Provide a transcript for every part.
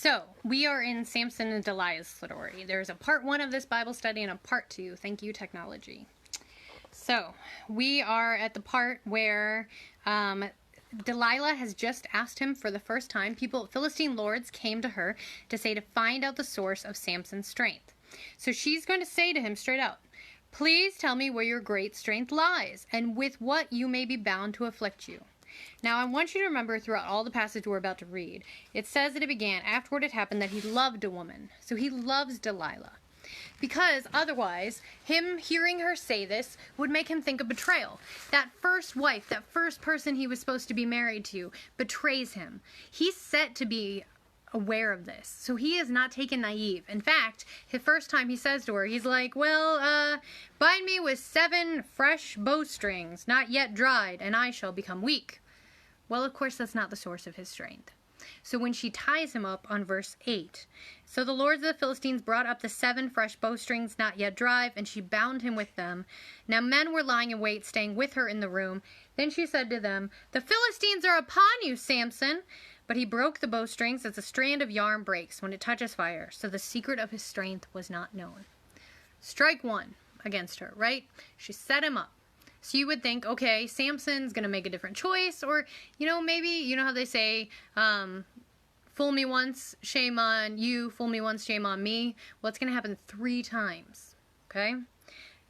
So, we are in Samson and Delilah's story. There's a part 1 of this Bible study and a part 2. Thank you, technology. So, we are at the part where Delilah has just asked him for the first time. Philistine lords came to her to find out the source of Samson's strength. So she's going to say to him straight out, "Please tell me where your great strength lies, and with what you may be bound to afflict you." Now, I want you to remember throughout all the passage we're about to read, it says that it began, afterward it happened that he loved a woman. So he loves Delilah. Because otherwise, him hearing her say this would make him think of betrayal. That first wife, that first person he was supposed to be married to, betrays him. He's set to be aware of this. So he is not taken naive. In fact, the first time he says to her, he's like, "Well, bind me with 7 fresh bowstrings, not yet dried, and I shall become weak." Well, of course, that's not the source of his strength. So when she ties him up on verse 8, "So the lords of the Philistines brought up the 7 fresh bowstrings not yet dried, and she bound him with them. Now men were lying in wait, staying with her in the room. Then she said to them, 'The Philistines are upon you, Samson.' But he broke the bowstrings as a strand of yarn breaks when it touches fire. So the secret of his strength was not known." Strike 1 against her, right? She set him up. So you would think, okay, Samson's going to make a different choice, or, maybe, you know how they say, fool me once, shame on you, fool me once, shame on me. Well, it's going to happen 3 times, okay?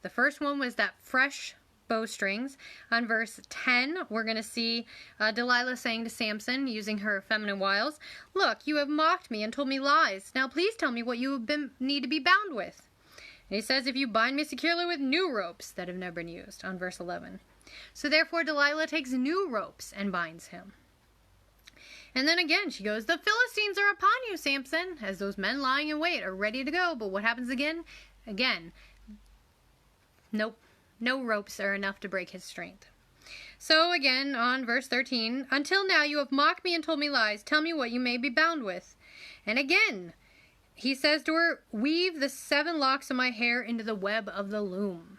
The first one was that fresh bowstrings. On verse 10, we're going to see Delilah saying to Samson, using her feminine wiles, "Look, you have mocked me and told me lies. Now please tell me what you need to be bound with." And he says, "If you bind me securely with new ropes that have never been used," on verse 11. So therefore Delilah takes new ropes and binds him. And then again she goes, "The Philistines are upon you, Samson," as those men lying in wait are ready to go. But what happens again? Nope. No ropes are enough to break his strength. So again, on verse 13, "Until now you have mocked me and told me lies. Tell me what you may be bound with." And again, he says to her, "Weave the 7 locks of my hair into the web of the loom."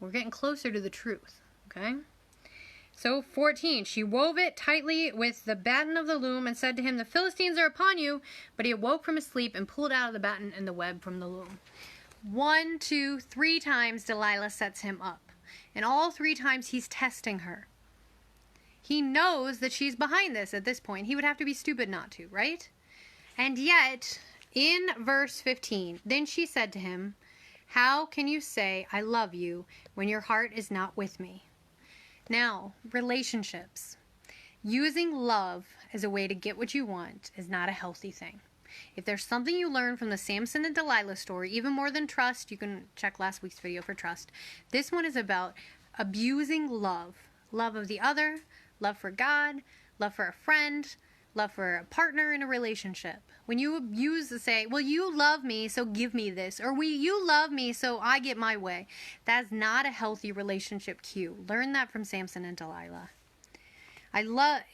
We're getting closer to the truth, okay? So 14, "She wove it tightly with the batten of the loom and said to him, 'The Philistines are upon you.' But he awoke from his sleep and pulled out of the batten and the web from the loom." 1, 2, 3 times Delilah sets him up. And all 3 times he's testing her. He knows that she's behind this at this point. He would have to be stupid not to, right? And yet, in verse 15, "Then she said to him, 'How can you say I love you when your heart is not with me?'" Now, relationships. Using love as a way to get what you want is not a healthy thing. If there's something you learn from the Samson and Delilah story, even more than trust, you can check last week's video for trust. This one is about abusing love. Love of the other, love for God, love for a friend, love for a partner in a relationship. When you abuse the say, "Well, you love me, so give me this," or "You love me, so I get my way," that's not a healthy relationship cue. Learn that from Samson and Delilah.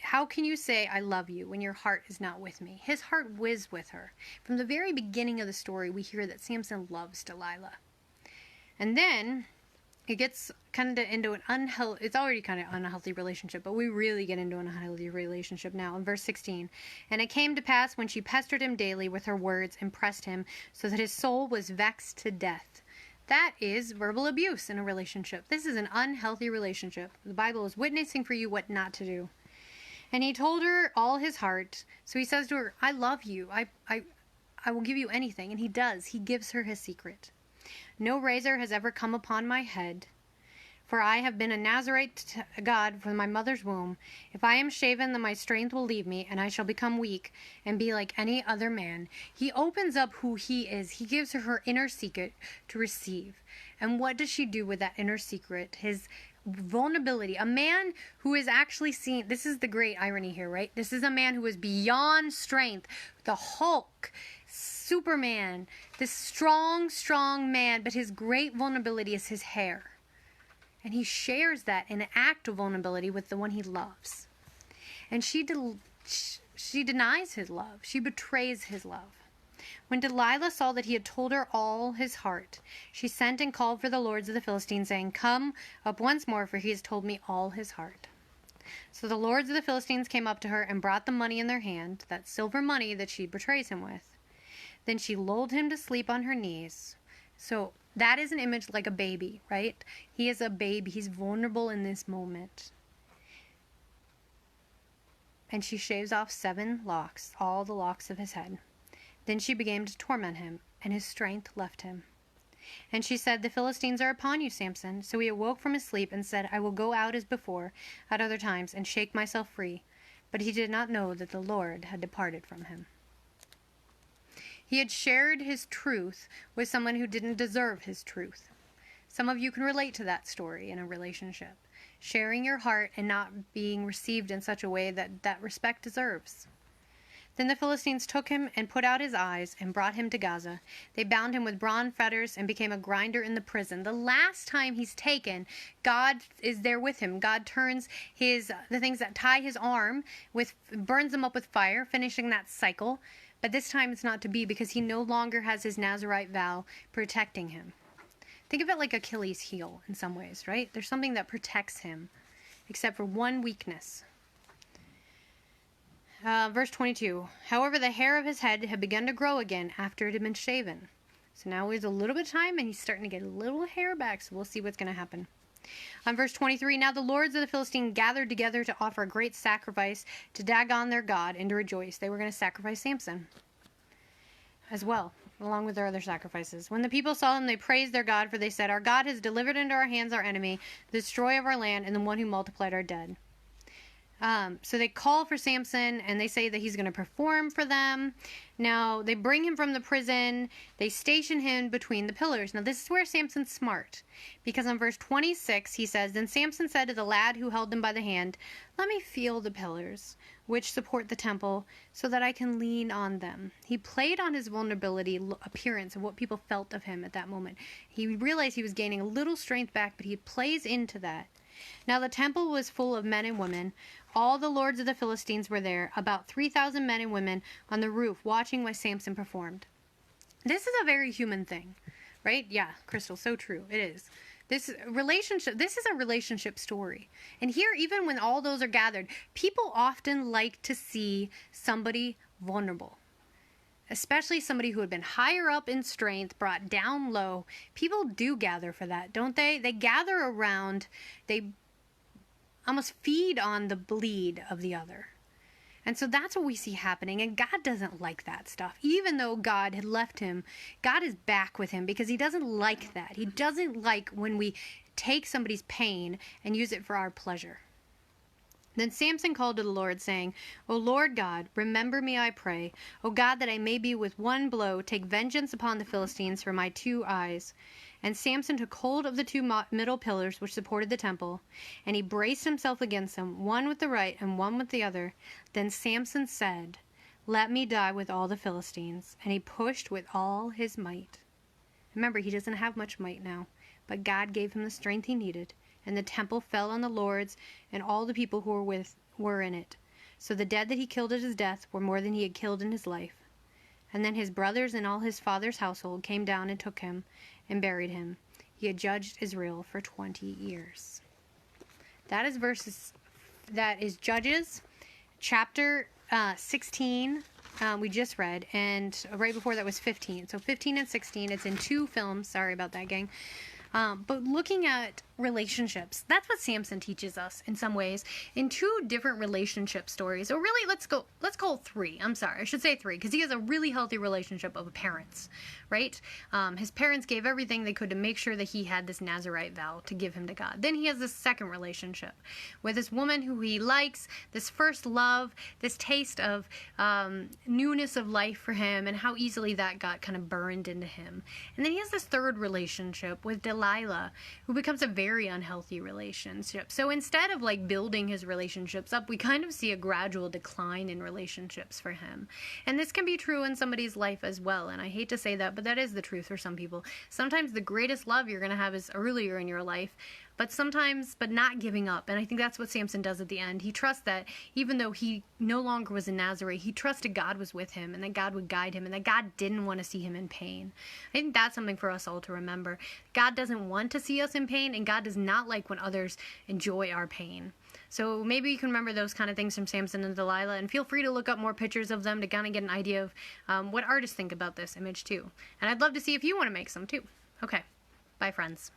How can you say I love you when your heart is not with me? His heart was with her. From the very beginning of the story, we hear that Samson loves Delilah. And then it gets kind of into an unhealthy, it's already kind of an unhealthy relationship, but we really get into an unhealthy relationship now. In verse 16, "And it came to pass when she pestered him daily with her words and pressed him so that his soul was vexed to death." That is verbal abuse in a relationship. This is an unhealthy relationship. The Bible is witnessing for you what not to do. "And he told her all his heart." So he says to her, "I love you. I will give you anything." And he does. He gives her his secret. "No razor has ever come upon my head, for I have been a Nazarite to God from my mother's womb. If I am shaven, then my strength will leave me, and I shall become weak and be like any other man." He opens up who he is. He gives her inner secret to receive. And what does she do with that inner secret? His vulnerability. A man who is actually seen, this is the great irony here, right? This is a man who is beyond strength. The Hulk, Superman, this strong man, but his great vulnerability is his hair. And he shares that in an act of vulnerability with the one he loves. And she denies his love. She betrays his love. When Delilah saw that he had told her all his heart, she sent and called for the lords of the Philistines, saying, "Come up once more, for he has told me all his heart." So the lords of the Philistines came up to her and brought the money in their hand, that silver money that she betrays him with. Then she lulled him to sleep on her knees. So that is an image like a baby, right? He is a baby. He's vulnerable in this moment. And she shaves off 7 locks, all the locks of his head. Then she began to torment him, and his strength left him. And she said, "The Philistines are upon you, Samson." So he awoke from his sleep and said, "I will go out as before, at other times, and shake myself free." But he did not know that the Lord had departed from him. He had shared his truth with someone who didn't deserve his truth. Some of you can relate to that story in a relationship. Sharing your heart and not being received in such a way that that respect deserves. Then the Philistines took him and put out his eyes and brought him to Gaza. They bound him with bronze fetters and became a grinder in the prison. The last time he's taken, God is there with him. God turns the things that tie his arm burns them up with fire, finishing that cycle. But this time it's not to be, because he no longer has his Nazirite vow protecting him. Think of it like Achilles' heel in some ways, right? There's something that protects him, except for one weakness. Verse 22. However, the hair of his head had begun to grow again after it had been shaven. So now he has a little bit of time, and he's starting to get a little hair back, so we'll see what's going to happen. On verse 23, now the lords of the Philistines gathered together to offer a great sacrifice to Dagon their god and to rejoice. They were going to sacrifice Samson as well, along with their other sacrifices. When the people saw him, they praised their God, for they said, "Our God has delivered into our hands our enemy, the destroyer of our land, and the one who multiplied our dead." So they call for Samson, and they say that he's going to perform for them. Now, they bring him from the prison. They station him between the pillars. Now, this is where Samson's smart, because on verse 26, he says, "Then Samson said to the lad who held him by the hand, 'Let me feel the pillars which support the temple, so that I can lean on them.'" He played on his vulnerability appearance of what people felt of him at that moment. He realized he was gaining a little strength back, but he plays into that. Now the temple was full of men and women. All the lords of the Philistines were there, about 3,000 men and women on the roof watching what Samson performed. This is a very human thing, right? Yeah, Crystal, so true. It is. This is a relationship story. And here, even when all those are gathered, people often like to see somebody vulnerable. Especially somebody who had been higher up in strength, brought down low. People do gather for that, don't they? They gather around, they almost feed on the bleed of the other. And so that's what we see happening, and God doesn't like that stuff. Even though God had left him, God is back with him because he doesn't like that. He doesn't like when we take somebody's pain and use it for our pleasure. Then Samson called to the Lord, saying, "O Lord God, remember me, I pray. O God, that I may be with one blow take vengeance upon the Philistines for my 2 eyes." And Samson took hold of the 2 middle pillars which supported the temple, and he braced himself against them, one with the right and one with the other. Then Samson said, "Let me die with all the Philistines." And he pushed with all his might. Remember, he doesn't have much might now, but God gave him the strength he needed. And the temple fell on the lords and all the people who were in it. So the dead that he killed at his death were more than he had killed in his life. And then his brothers and all his father's household came down and took him and buried him. He had judged Israel for 20 years. That is Judges chapter 16. We just read, and right before that was 15. So 15 and 16. It's in 2 films. Sorry about that, gang. But looking at relationships, that's what Samson teaches us in some ways in 2 different relationship stories. Or really, let's call 3. I'm sorry, I should say 3, because he has a really healthy relationship of parents, right? His parents gave everything they could to make sure that he had this Nazirite vow to give him to God. Then he has this second relationship with this woman who he likes, this first love, this taste of newness of life for him, and how easily that got kind of burned into him. And then he has this third relationship with Delilah, who becomes a very unhealthy relationship. So instead of building his relationships up, we kind of see a gradual decline in relationships for him. And this can be true in somebody's life as well. And I hate to say that, but that is the truth for some people. Sometimes the greatest love you're going to have is earlier in your life, but not giving up. And I think that's what Samson does at the end. He trusts that even though he no longer was a Nazarite, he trusted God was with him and that God would guide him and that God didn't want to see him in pain. I think that's something for us all to remember. God doesn't want to see us in pain, and God does not like when others enjoy our pain. So maybe you can remember those kind of things from Samson and Delilah, and feel free to look up more pictures of them to kind of get an idea of what artists think about this image too. And I'd love to see if you want to make some too. Okay, bye friends.